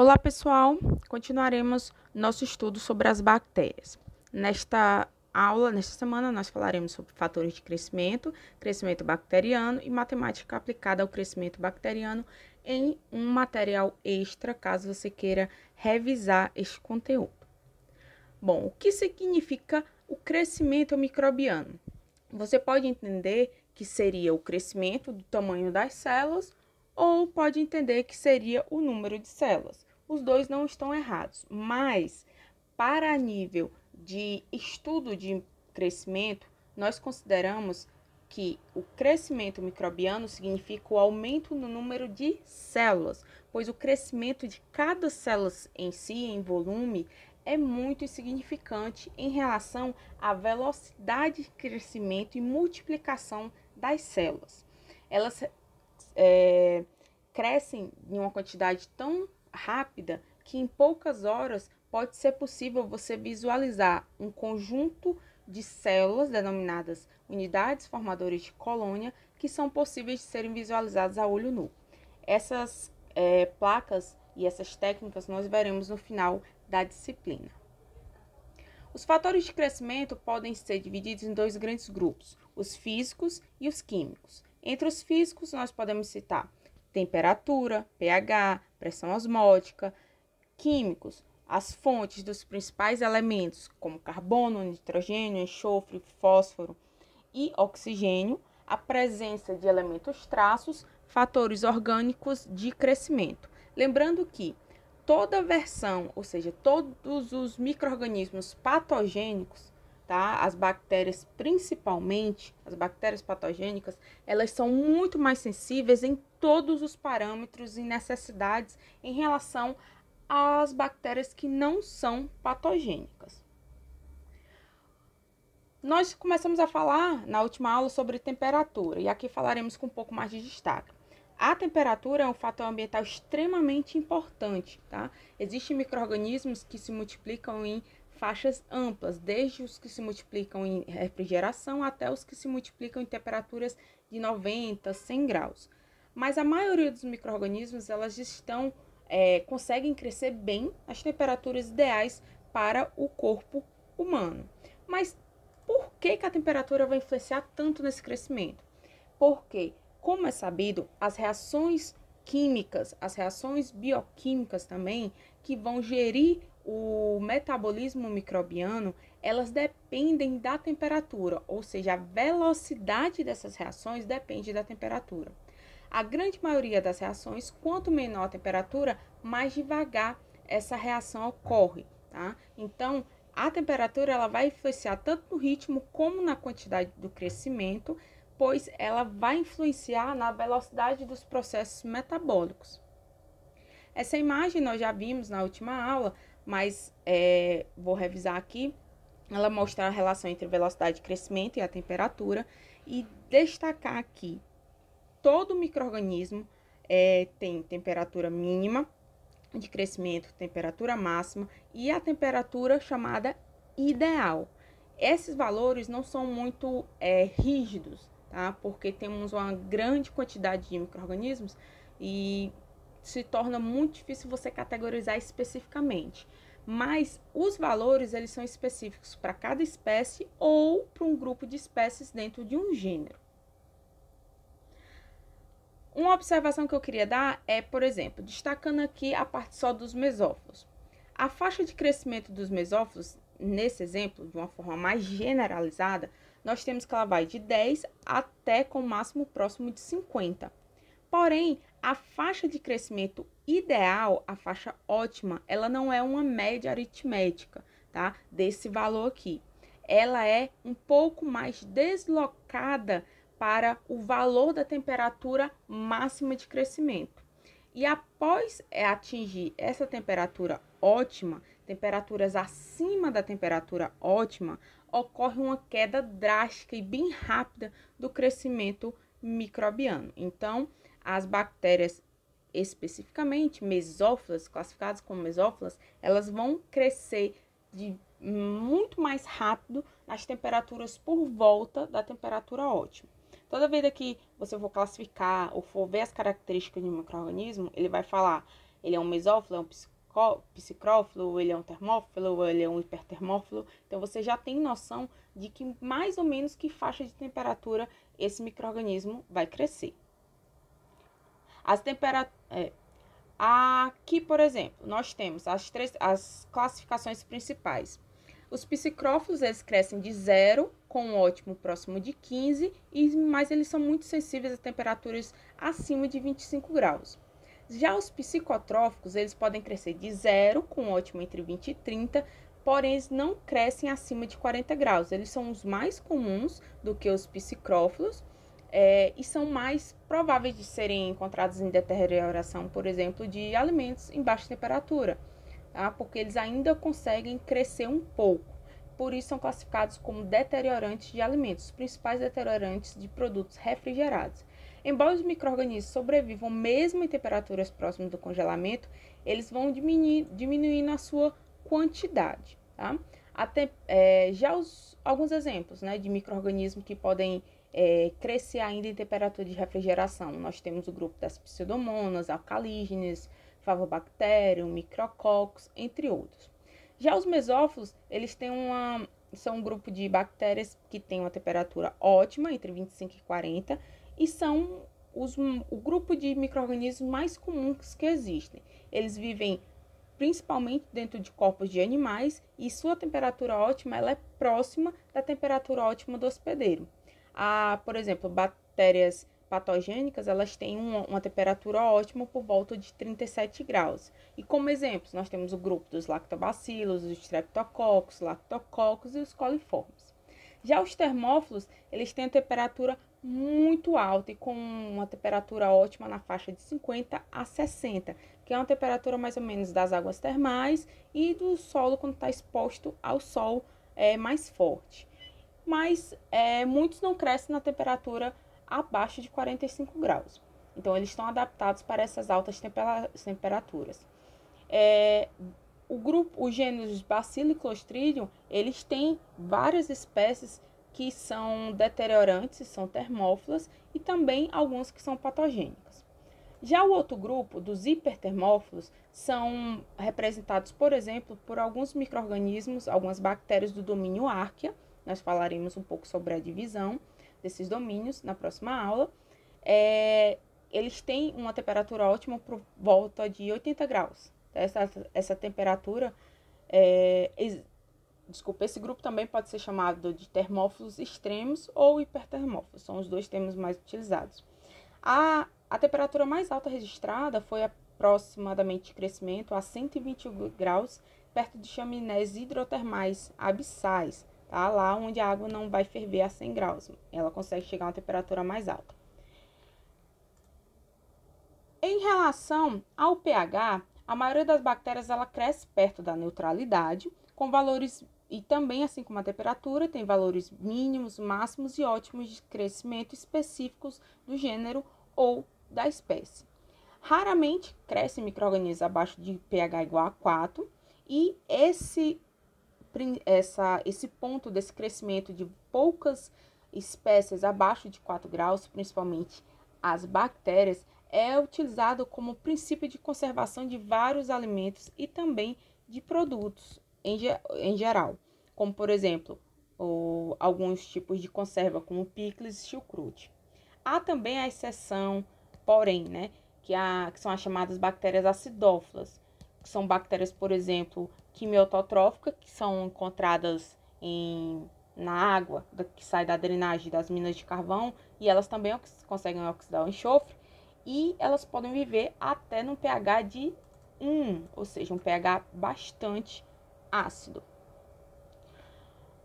Olá, pessoal! Continuaremos nosso estudo sobre as bactérias. Nesta semana, nós falaremos sobre fatores de crescimento, crescimento bacteriano e matemática aplicada ao crescimento bacteriano em um material extra, caso você queira revisar este conteúdo. Bom, o que significa o crescimento microbiano? Você pode entender que seria o crescimento do tamanho das células ou pode entender que seria o número de células. Os dois não estão errados, mas para nível de estudo de crescimento, nós consideramos que o crescimento microbiano significa o aumento no número de células, pois o crescimento de cada célula em si, em volume, é muito insignificante em relação à velocidade de crescimento e multiplicação das células. Elas crescem em uma quantidade tão rápida que em poucas horas pode ser possível você visualizar um conjunto de células denominadas unidades formadoras de colônia que são possíveis de serem visualizadas a olho nu. Essas placas e essas técnicas nós veremos no final da disciplina. Os fatores de crescimento podem ser divididos em dois grandes grupos, os físicos e os químicos. Entre os físicos, nós podemos citar temperatura, pH, pressão osmótica. Químicos, as fontes dos principais elementos, como carbono, nitrogênio, enxofre, fósforo e oxigênio, a presença de elementos traços, fatores orgânicos de crescimento. Lembrando que toda versão, ou seja, todos os micro-organismos patogênicos, tá? As bactérias principalmente, as bactérias patogênicas, elas são muito mais sensíveis em todos os parâmetros e necessidades em relação às bactérias que não são patogênicas. Nós começamos a falar na última aula sobre temperatura e aqui falaremos com um pouco mais de destaque. A temperatura é um fator ambiental extremamente importante, tá? Existem micro-organismos que se multiplicam em faixas amplas, desde os que se multiplicam em refrigeração até os que se multiplicam em temperaturas de 90, 100 graus. Mas a maioria dos micro-organismos, elas conseguem crescer bem às temperaturas ideais para o corpo humano. Mas por que a temperatura vai influenciar tanto nesse crescimento? Porque, como é sabido, as reações químicas, as reações bioquímicas também, que vão gerir o metabolismo microbiano, elas dependem da temperatura, ou seja, a velocidade dessas reações depende da temperatura. A grande maioria das reações, quanto menor a temperatura, mais devagar essa reação ocorre, tá? Então, a temperatura ela vai influenciar tanto no ritmo como na quantidade do crescimento, pois ela vai influenciar na velocidade dos processos metabólicos. Essa imagem nós já vimos na última aula, mas vou revisar aqui. Ela mostra a relação entre a velocidade de crescimento e a temperatura e destacar aqui, todo micro-organismo tem temperatura mínima de crescimento, temperatura máxima e a temperatura chamada ideal. Esses valores não são muito rígidos, tá? Porque temos uma grande quantidade de micro-organismos e se torna muito difícil você categorizar especificamente. Mas os valores, eles são específicos para cada espécie ou para um grupo de espécies dentro de um gênero. Uma observação que eu queria dar é, por exemplo, destacando aqui a parte só dos mesófilos. A faixa de crescimento dos mesófilos, nesse exemplo, de uma forma mais generalizada, nós temos que ela vai de 10 até com o máximo próximo de 50. Porém, a faixa de crescimento ideal, a faixa ótima, ela não é uma média aritmética, tá? Desse valor aqui. Ela é um pouco mais deslocada para o valor da temperatura máxima de crescimento. E após atingir essa temperatura ótima, temperaturas acima da temperatura ótima, ocorre uma queda drástica e bem rápida do crescimento microbiano. Então, as bactérias, especificamente mesófilas, classificadas como mesófilas, elas vão crescer de muito mais rápido nas temperaturas por volta da temperatura ótima. Toda vez que você for classificar ou for ver as características de um micro-organismo, ele vai falar ele é um mesófilo, é um psicrófilo, ele é um termófilo, ele é um hipertermófilo. Então, você já tem noção de que mais ou menos que faixa de temperatura esse micro-organismo vai crescer. Aqui, por exemplo, nós temos as classificações principais. Os psicrófilos, eles crescem de 0, com um ótimo próximo de 15, mas eles são muito sensíveis a temperaturas acima de 25 graus. Já os psicotróficos, eles podem crescer de 0, com um ótimo entre 20 e 30, porém eles não crescem acima de 40 graus. Eles são os mais comuns do que os psicrófilos, e são mais prováveis de serem encontrados em deterioração, por exemplo, de alimentos em baixa temperatura, tá? Porque eles ainda conseguem crescer um pouco. Por isso são classificados como deteriorantes de alimentos, os principais deteriorantes de produtos refrigerados. Embora os micro-organismos sobrevivam mesmo em temperaturas próximas do congelamento, eles vão diminuir na sua quantidade, tá? Alguns exemplos, né, de micro-organismos que podem crescer ainda em temperatura de refrigeração. Nós temos o grupo das pseudomonas, alcalígenes, favobacterium, micrococcus, entre outros. Já os mesófilos, eles são um grupo de bactérias que tem uma temperatura ótima, entre 25 e 40, e são o grupo de micro-organismos mais comuns que existem. Eles vivem principalmente dentro de corpos de animais, e sua temperatura ótima ela é próxima da temperatura ótima do hospedeiro. Por exemplo, bactérias patogênicas, elas têm uma temperatura ótima por volta de 37 graus. E como exemplos, nós temos o grupo dos lactobacilos, os streptococcus, lactococcus e os coliformes. Já os termófilos, eles têm a temperatura muito alta e com uma temperatura ótima na faixa de 50 a 60, que é uma temperatura mais ou menos das águas termais e do solo quando está exposto ao sol mais forte. Mas muitos não crescem na temperatura abaixo de 45 graus. Então, eles estão adaptados para essas altas temperaturas. Os gêneros Bacillus e Clostridium, eles têm várias espécies que são deteriorantes, são termófilas, e também algumas que são patogênicas. Já o outro grupo, dos hipertermófilos, são representados, por exemplo, por alguns micro-organismos, algumas bactérias do domínio Archaea. Nós falaremos um pouco sobre a divisão desses domínios na próxima aula. Eles têm uma temperatura ótima por volta de 80 graus. Essa temperatura, esse grupo também pode ser chamado de termófilos extremos ou hipertermófilos. São os dois termos mais utilizados. A temperatura mais alta registrada foi aproximadamente de crescimento a 120 graus, perto de chaminés hidrotermais abissais, tá? Lá onde a água não vai ferver a 100 graus. Ela consegue chegar a uma temperatura mais alta. Em relação ao pH, a maioria das bactérias ela cresce perto da neutralidade, com valores, e também assim como a temperatura, tem valores mínimos, máximos e ótimos de crescimento específicos do gênero ou da espécie. Raramente crescem micro-organismos abaixo de pH igual a 4, e esse ponto desse crescimento de poucas espécies abaixo de 4 graus, principalmente as bactérias, é utilizado como princípio de conservação de vários alimentos e também de produtos em geral, como por exemplo, alguns tipos de conserva, como picles e chucrute. Há também a exceção, porém, né, que são as chamadas bactérias acidófilas, que são bactérias, por exemplo, quimiotróficas, que são encontradas na água que sai da drenagem das minas de carvão, e elas também conseguem oxidar o enxofre, e elas podem viver até no pH de 1, ou seja, um pH bastante ácido.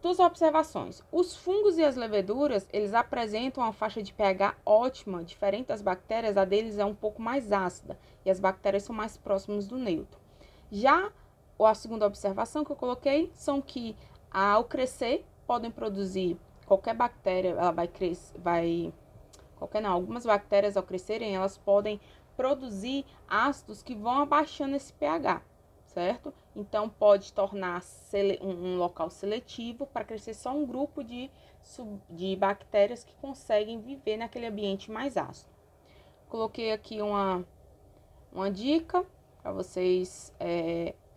Duas observações. Os fungos e as leveduras, eles apresentam uma faixa de pH ótima, diferente das bactérias, a deles é um pouco mais ácida, e as bactérias são mais próximas do neutro. Já a segunda observação que eu coloquei são que, ao crescer, podem produzir qualquer bactéria, ela vai crescer, algumas bactérias ao crescerem, elas podem produzir ácidos que vão abaixando esse pH, certo? Então, pode tornar um local seletivo para crescer só um grupo de bactérias que conseguem viver naquele ambiente mais ácido. Coloquei aqui uma dica para vocês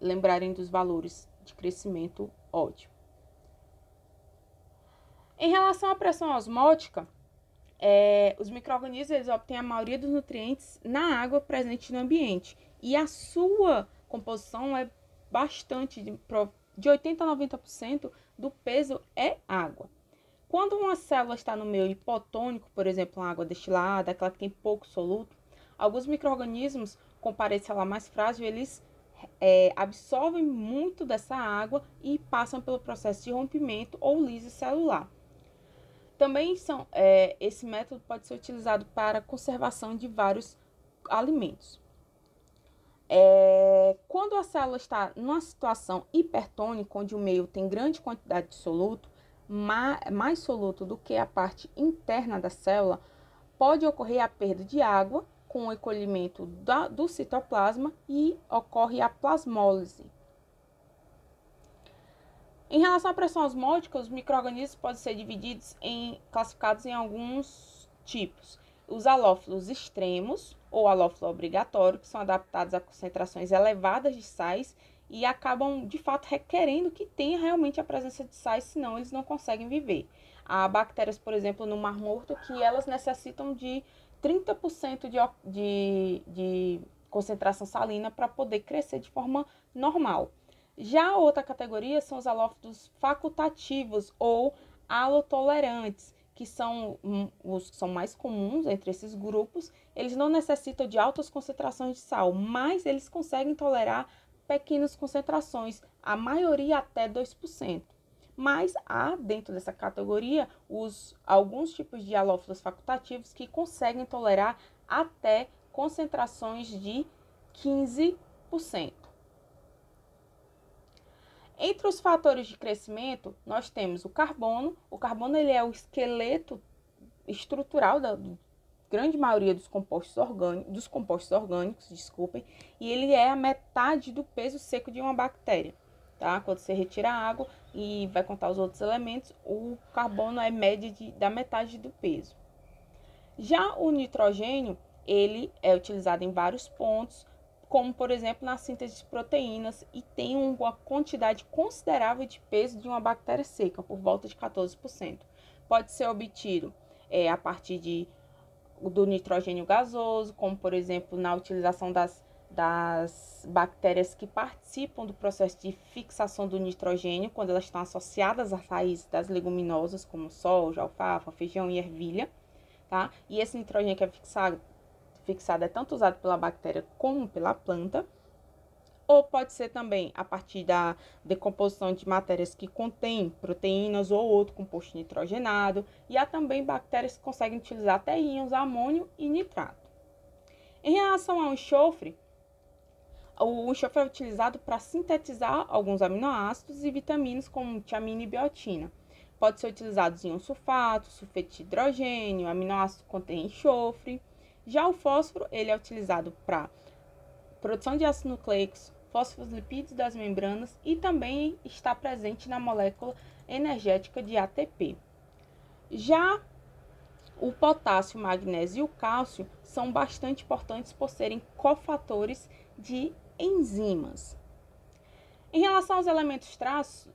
lembrarem dos valores de crescimento ótimo. Em relação à pressão osmótica, os micro-organismos eles obtêm a maioria dos nutrientes na água presente no ambiente. E a sua composição é bastante, de 80% a 90% do peso é água. Quando uma célula está no meio hipotônico, por exemplo, uma água destilada, aquela que tem pouco soluto, alguns micro-organismos com parede celular mais frágil, eles absorvem muito dessa água e passam pelo processo de rompimento ou lise celular. Também esse método pode ser utilizado para a conservação de vários alimentos. Quando a célula está numa situação hipertônica, onde o meio tem grande quantidade de soluto, mais soluto do que a parte interna da célula, pode ocorrer a perda de água com o encolhimento do citoplasma e ocorre a plasmólise. Em relação à pressão osmótica, os micro-organismos podem ser classificados em alguns tipos. Os halófilos extremos, ou halófilo obrigatório, que são adaptados a concentrações elevadas de sais e acabam, de fato, requerendo que tenha realmente a presença de sais, senão eles não conseguem viver. Há bactérias, por exemplo, no Mar Morto, que elas necessitam de 30% de concentração salina para poder crescer de forma normal. Já a outra categoria são os halófilos facultativos ou halotolerantes, que são os que são mais comuns entre esses grupos. Eles não necessitam de altas concentrações de sal, mas eles conseguem tolerar pequenas concentrações, a maioria até 2%. Mas há, dentro dessa categoria, alguns tipos de halófilos facultativos que conseguem tolerar até concentrações de 15%. Entre os fatores de crescimento, nós temos o carbono. O carbono ele é o esqueleto estrutural da grande maioria dos compostos orgânicos, e ele é a metade do peso seco de uma bactéria. Tá? Quando você retira a água e vai contar os outros elementos, o carbono é média da metade do peso. Já o nitrogênio, ele é utilizado em vários pontos, como, por exemplo, na síntese de proteínas, e tem uma quantidade considerável de peso de uma bactéria seca, por volta de 14%. Pode ser obtido a partir do nitrogênio gasoso, como, por exemplo, na utilização das bactérias que participam do processo de fixação do nitrogênio, quando elas estão associadas às raízes das leguminosas, como soja, alfafa, feijão e ervilha. Tá? E esse nitrogênio que é fixado é tanto usado pela bactéria como pela planta, ou pode ser também a partir da decomposição de matérias que contêm proteínas ou outro composto nitrogenado, e há também bactérias que conseguem utilizar até íons amônio e nitrato. Em relação ao enxofre, o enxofre é utilizado para sintetizar alguns aminoácidos e vitaminas como tiamina e biotina. Pode ser utilizado íon sulfato, sulfeto de hidrogênio, aminoácido que contém enxofre. Já o fósforo, ele é utilizado para produção de ácidos nucleicos, fosfolipídios das membranas e também está presente na molécula energética de ATP. Já o potássio, o magnésio e o cálcio são bastante importantes por serem cofatores de enzimas. Em relação aos elementos traços,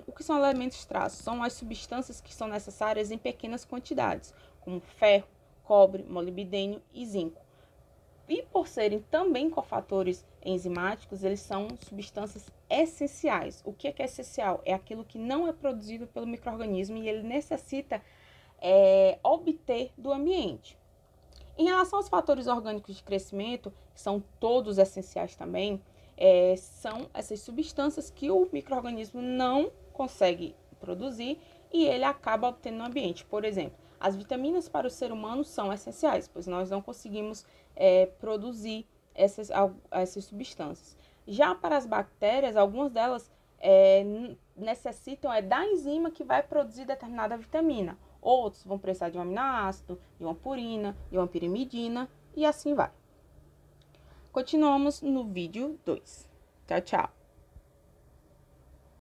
o que são elementos traços? São as substâncias que são necessárias em pequenas quantidades, como ferro, cobre, molibdênio e zinco. E por serem também cofatores enzimáticos, eles são substâncias essenciais. O que é essencial? É aquilo que não é produzido pelo micro-organismo e ele necessita obter do ambiente. Em relação aos fatores orgânicos de crescimento, que são todos essenciais também, são essas substâncias que o micro-organismo não consegue produzir e ele acaba obtendo no ambiente. Por exemplo, as vitaminas para o ser humano são essenciais, pois nós não conseguimos produzir essas substâncias. Já para as bactérias, algumas delas necessitam da enzima que vai produzir determinada vitamina. Outros vão precisar de um aminoácido, de uma purina, de uma pirimidina e assim vai. Continuamos no vídeo 2. Tchau, tchau.